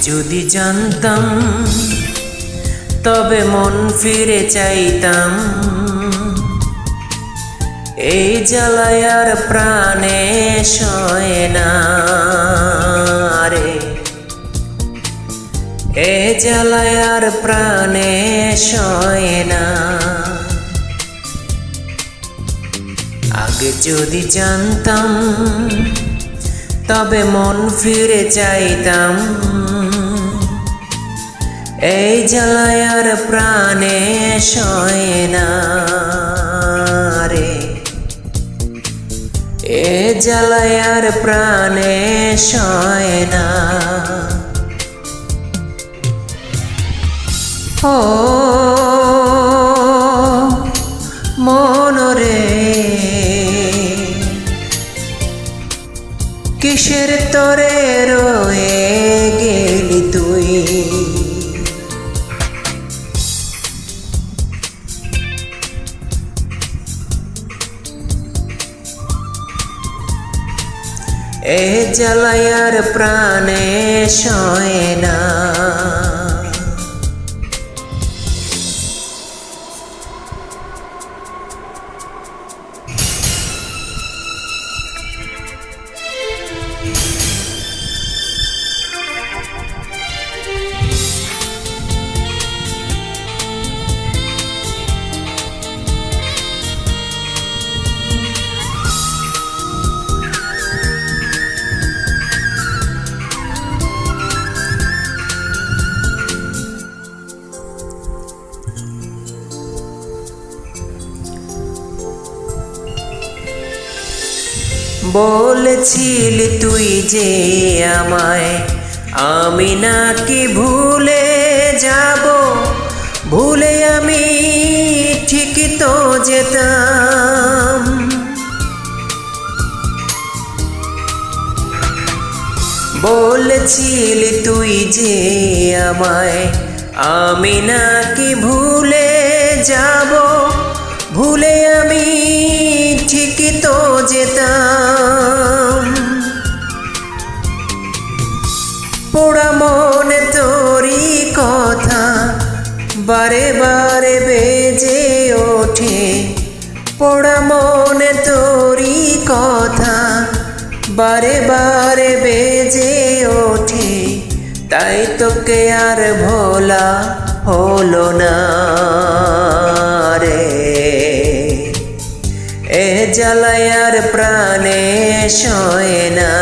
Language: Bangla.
যদি জানতাম তবে মন ফিরে চাইতাম, এই জ্বালায় আর প্রাণে সয় না রে, এ জ্বালায় আর প্রাণে সয় না। আগে যদি জানতাম তবে মন ফিরে চাইতাম, এই জ্বালায় আর প্রাণে সয় না রে, এ জ্বালায় আর প্রাণে সয় না। ও মন রে, কিসের তরে রয়ে গেলি তুই, এ জ্বালায় আর প্রাণে সয় না। বলেছিলি তুই যে আমায়, আমি নাকি ভুলে যাব, ভুলে আমি ঠিকই তো যেতাম। বলেছিলি তুই যে আমায়, আমি নাকি ভুলে যাব, ভুলে আমি ঠিকই তো যেতাম। পোড়া মনে তোরই কথা বারে বারে বেজে ওঠে, পোড়া মনে তোরই কথা বারে বারে বেজে ওঠে, তাই তোকে আর ভোলা হলো না রে, এ জ্বালায় আর প্রাণে সয় না।